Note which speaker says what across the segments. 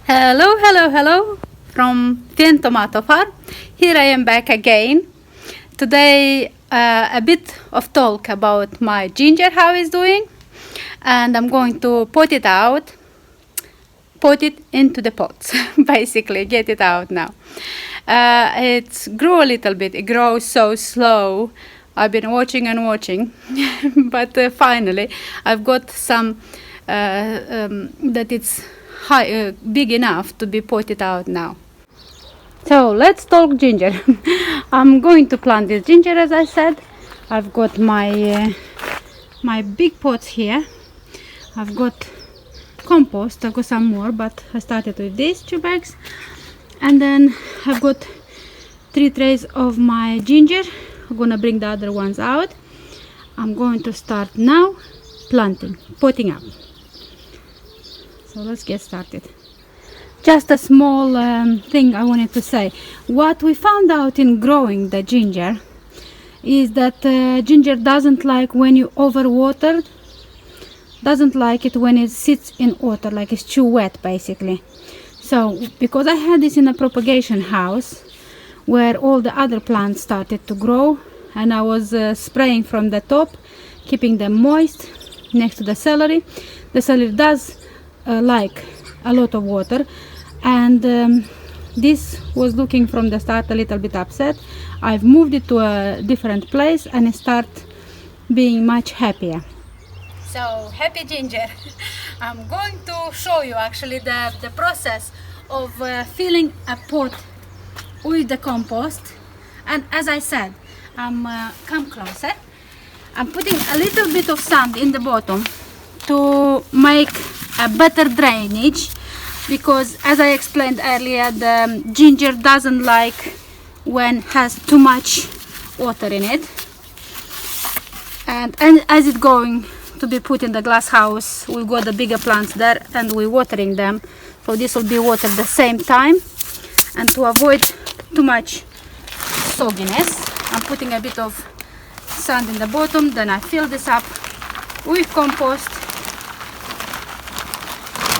Speaker 1: Hello, hello, hello from Tien Tomato Farm. Here I am back again. Today a bit of talk about my ginger, how it's doing, and I'm going to pot it out, put it into the pots, basically get it out now. It's grew a little bit. It grows so slow. I've been watching and watching, but finally I've got some that it's big enough to be potted out now. So let's talk ginger. I'm going to plant this ginger, as I said. I've got my my big pots here. I've got compost. I've got some more, but I started with these 2 bags, and then I've got 3 trays of my ginger. I'm gonna bring the other ones out. I'm going to start now planting, potting up. So let's get started. Just a small thing I wanted to say. What we found out in growing the ginger is that ginger doesn't like when you overwater, doesn't like it when it sits in water, like it's too wet basically. So because I had this in a propagation house where all the other plants started to grow, and I was spraying from the top, keeping them moist next to the celery. The celery does like a lot of water, and this was looking from the start a little bit upset. I've moved it to a different place and it started being much happier. So happy ginger. I'm going to show you actually the process of filling a pot with the compost. And as I said, come closer. I'm putting a little bit of sand in the bottom to make a better drainage, because as I explained earlier, the ginger doesn't like when has too much water in it. And as it's going to be put in the glass house, we've got the bigger plants there and we're watering them, so this will be watered at the same time. And to avoid too much sogginess, I'm putting a bit of sand in the bottom. Then I fill this up with compost.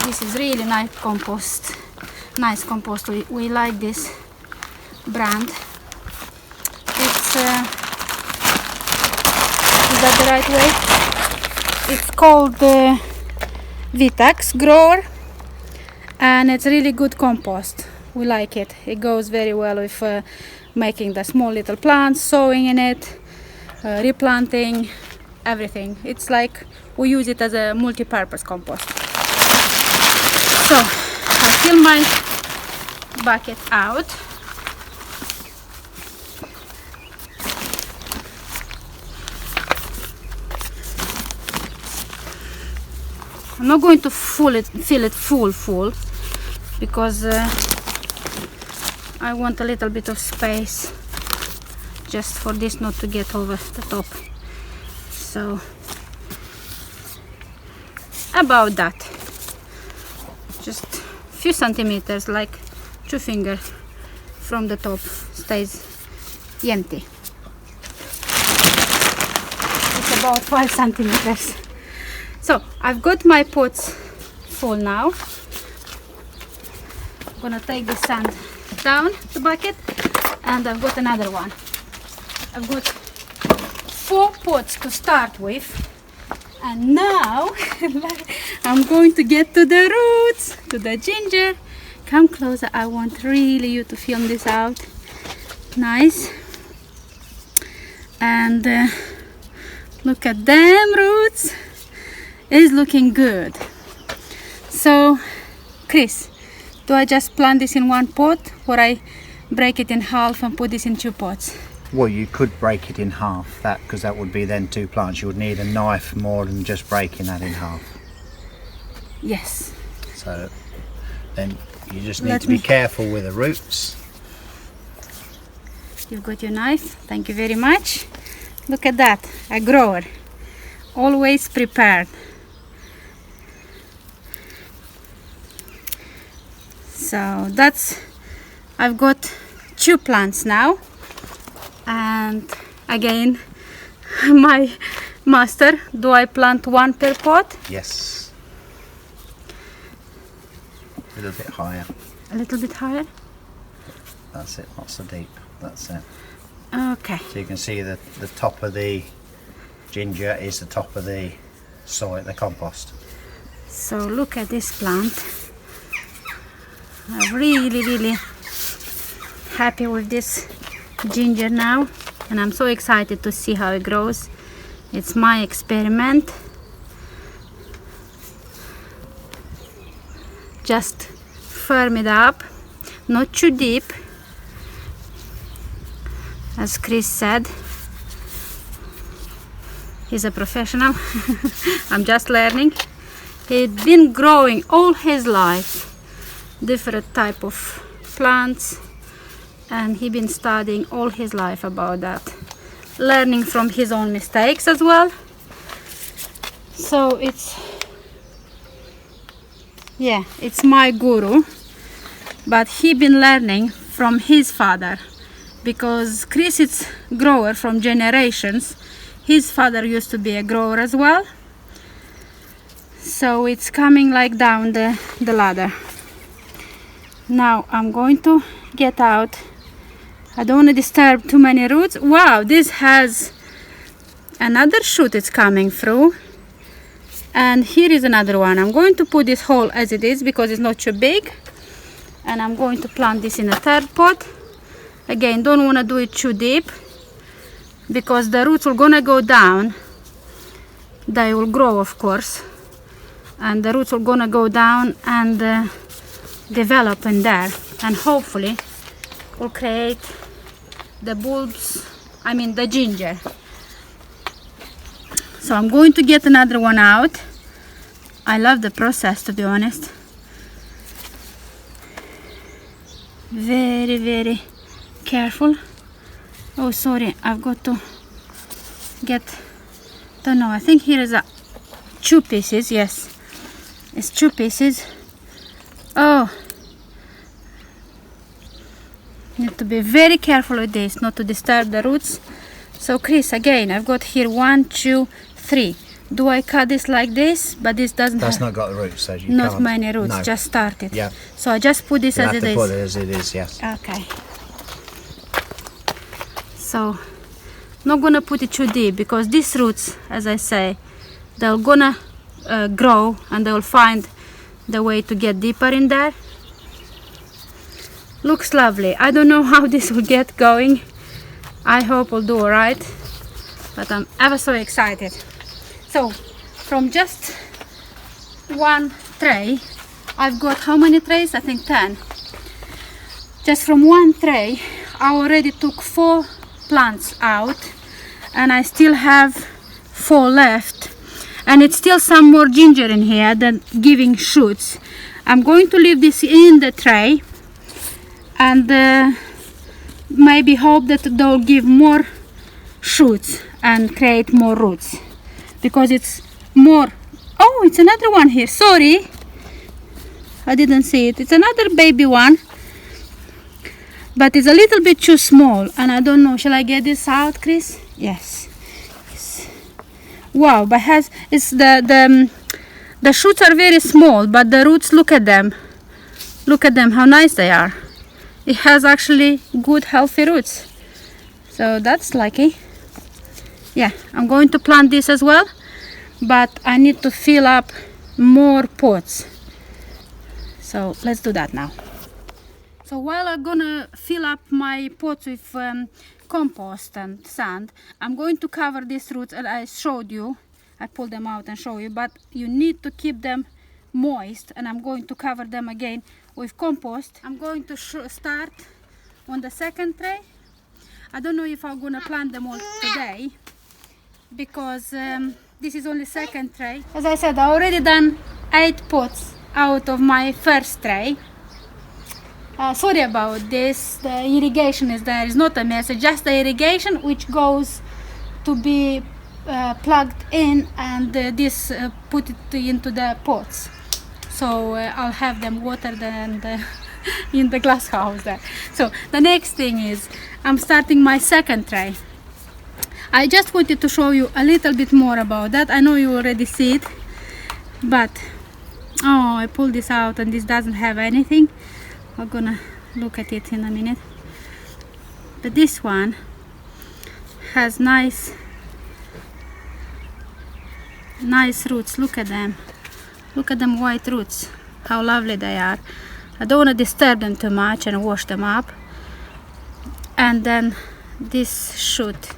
Speaker 1: This is really nice compost. We like this brand. It's is that the right way? It's called Vitax Grower, and it's really good compost. We like it. It goes very well with making the small little plants, sowing in it, replanting, everything. It's like we use it as a multi-purpose compost. So I fill my bucket out. I'm not going to fill it full because I want a little bit of space just for this not to get over the top. So about that, just a few centimeters, like 2 fingers from the top stays empty. It's about 5 centimeters. So I've got my pots full now. I'm gonna take the sand down the bucket, and I've got another one. I've got 4 pots to start with, and now I'm going to get to the roots, to the ginger. Come closer. I want really you to film this out. Nice. And look at them roots. It's looking good. So Chris, do I just plant this in 1 pot, or I break it in half and put this in 2 pots?
Speaker 2: Well, you could break it in half, because that would be then 2 plants. You would need a knife more than just breaking that in half.
Speaker 1: Yes.
Speaker 2: So then you just need to be careful with the roots.
Speaker 1: You've got your knife. Thank you very much. Look at that, a grower. Always prepared. So that's, I've got 2 plants now, and again my master, do I plant 1 per pot?
Speaker 2: Yes. A little bit higher.
Speaker 1: A little bit higher?
Speaker 2: That's it, not so deep. That's it.
Speaker 1: Okay.
Speaker 2: So you can see that the top of the ginger is the top of the soil, the compost.
Speaker 1: So look at this plant. I'm really happy with this ginger now, and I'm so excited to see how it grows. It's my experiment. Just firm it up, not too deep, as Chris said. He's a professional. I'm just learning. He's been growing all his life different type of plants, and he's been studying all his life about that, learning from his own mistakes as well. So it's my guru, but he been learning from his father, because Chris is grower from generations. His father used to be a grower as well, so it's coming like down the ladder. Now I'm going to get out. I don't want to disturb too many roots. Wow, this has another shoot it's coming through, and here is another one. I'm going to put this hole as it is because it's not too big, and I'm going to plant this in a third pot. Again, don't want to do it too deep because the roots are gonna go down. They will grow, of course, and the roots are gonna go down and develop in there, and hopefully will create the bulbs, I mean the ginger. So I'm going to get another one out. I love the process, to be honest. Very careful. Oh, sorry, I've got to get, don't know, I think here is 2 pieces. Yes, it's 2 pieces. Oh, need to be very careful with this, not to disturb the roots. So Chris, again, I've got here 1, 2, 3. Do I cut this like this? But this doesn't.
Speaker 2: That's not got the roots, so you
Speaker 1: not
Speaker 2: can't.
Speaker 1: many roots.
Speaker 2: No.
Speaker 1: Just started.
Speaker 2: Yeah.
Speaker 1: So I just put this
Speaker 2: You
Speaker 1: as
Speaker 2: have
Speaker 1: it
Speaker 2: to
Speaker 1: is.
Speaker 2: put it as it is. Yes.
Speaker 1: Okay. So not gonna put it too deep because these roots, as I say, they're gonna grow and they'll find the way to get deeper in there. Looks lovely. I don't know how this will get going. I hope we'll do alright, but I'm ever so excited. So from just 1 tray, I've got how many trays? I think 10. Just from 1 tray, I already took 4 plants out, and I still have 4 left, and it's still some more ginger in here that giving shoots. I'm going to leave this in the tray and maybe hope that they'll give more shoots and create more roots, because it's more. Oh, it's another one here. Sorry, I didn't see it. It's another baby one, but it's a little bit too small, and I don't know. Shall I get this out, Chris? Yes. Wow, but it's the shoots are very small, but the roots, look at them. Look at them, how nice they are. It has actually good healthy roots, so that's lucky. Yeah, I'm going to plant this as well, but I need to fill up more pots. So let's do that now. So while I'm gonna fill up my pots with compost and sand, I'm going to cover these roots, and I showed you, I pulled them out and show you, but you need to keep them moist, and I'm going to cover them again with compost. I'm going to start on the second tray. I don't know if I'm gonna plant them all today, because this is only second tray. As I said, I already done 8 pots out of my first tray. Sorry about this, the irrigation is there, it's not a mess, it's just the irrigation which goes to be plugged in, and this put it into the pots. So I'll have them watered and in the glass house there. So the next thing is, I'm starting my second tray. I just wanted to show you a little bit more about that. I know you already see it, but Oh, I pulled this out and this doesn't have anything. I'm gonna look at it in a minute. But this one has nice roots. Look at them. Look at them white roots. How lovely they are. I don't want to disturb them too much and wash them up. And then this shoot,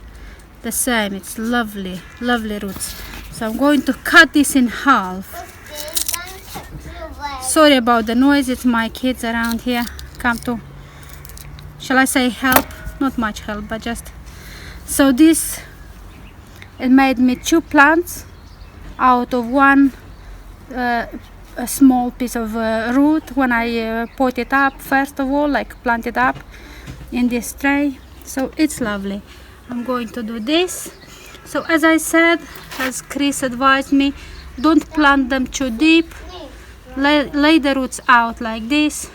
Speaker 1: the same. It's lovely, lovely roots. So I'm going to cut this in half. Sorry about the noise, it's my kids around here. Come to, shall I say help? Not much help, but just. So this, it made me 2 plants out of one a small piece of root when I pot it up first of all, like plant it up in this tray. So it's lovely. I'm going to do this. So as I said, as Chris advised me, don't plant them too deep. Lay the roots out like this.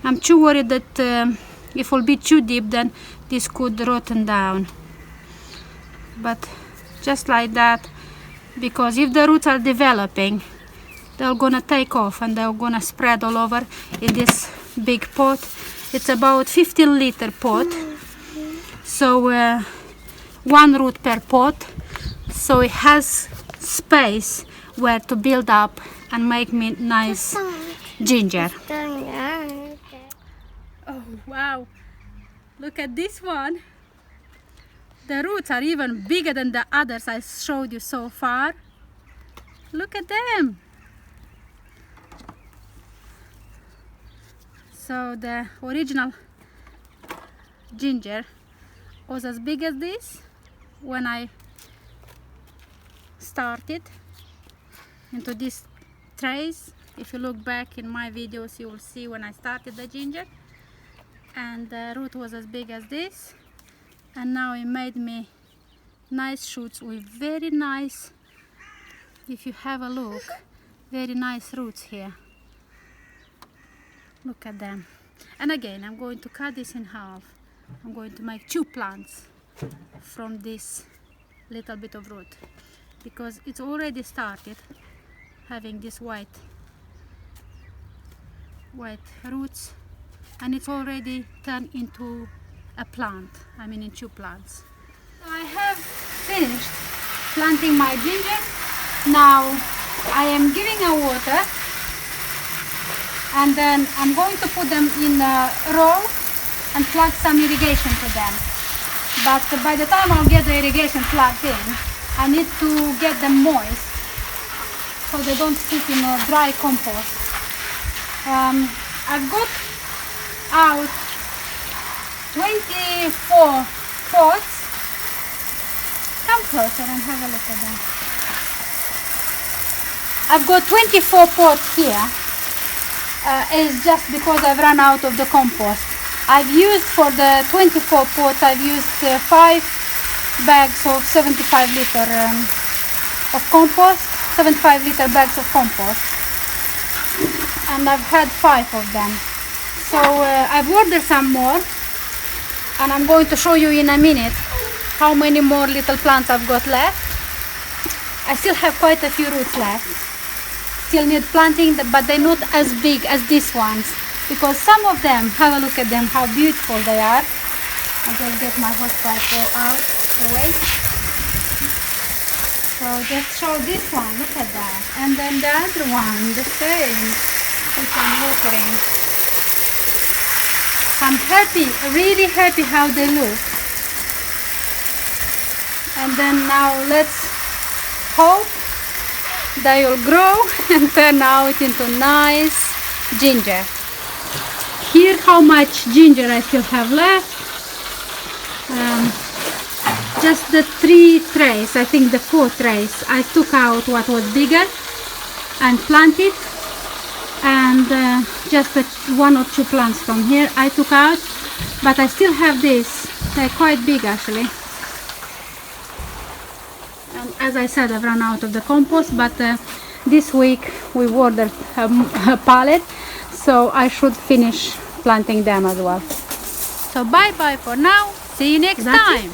Speaker 1: I'm too worried that if it will be too deep, then this could rotten down. But just like that, because if the roots are developing, they're gonna take off and they're gonna spread all over in this big pot. It's about 15-liter pot, so 1 root per pot, so it has space where to build up and make me nice ginger. Oh wow, look at this one. The roots are even bigger than the others I showed you so far. Look at them. So the original ginger was as big as this when I started into these trays. If you look back in my videos, you will see when I started the ginger, and the root was as big as this, and now it made me nice shoots with very nice, if you have a look, very nice roots here. Look at them. And again, I'm going to cut this in half. I'm going to make 2 plants from this little bit of root, because it's already started having this white roots, and it's already turned into a plant, I mean in 2 plants. So I have finished planting my ginger. Now I am giving a water, and then I'm going to put them in a row and plug some irrigation to them. But by the time I'll get the irrigation plugged in, I need to get them moist so they don't sit in a dry compost. I've got out 24 pots. Come closer and have a look at them. I've got 24 pots here. It's just because I've run out of the compost. I've used, for the 24 pots, I've used 5 bags of 75-liter of compost, 75-liter bags of compost, and I've had 5 of them. So I've ordered some more, and I'm going to show you in a minute how many more little plants I've got left. I still have quite a few roots left. Still need planting, but they're not as big as these ones, because some of them, have a look at them, how beautiful they are. I'll just get my hosepipe out the way. So just show this one, look at that. And then the other one, the same, which I'm watering. I'm happy, really happy how they look. And then now let's hope they will grow and turn out into nice ginger. Here how much ginger I still have left. Just the 3 trays, I think the 4 trays, I took out what was bigger and planted, and just the 1 or 2 plants from here I took out, but I still have this. They're quite big actually. And as I said, I've run out of the compost, but this week we ordered a pallet, so I should finish planting them as well. So bye bye for now, see you next time.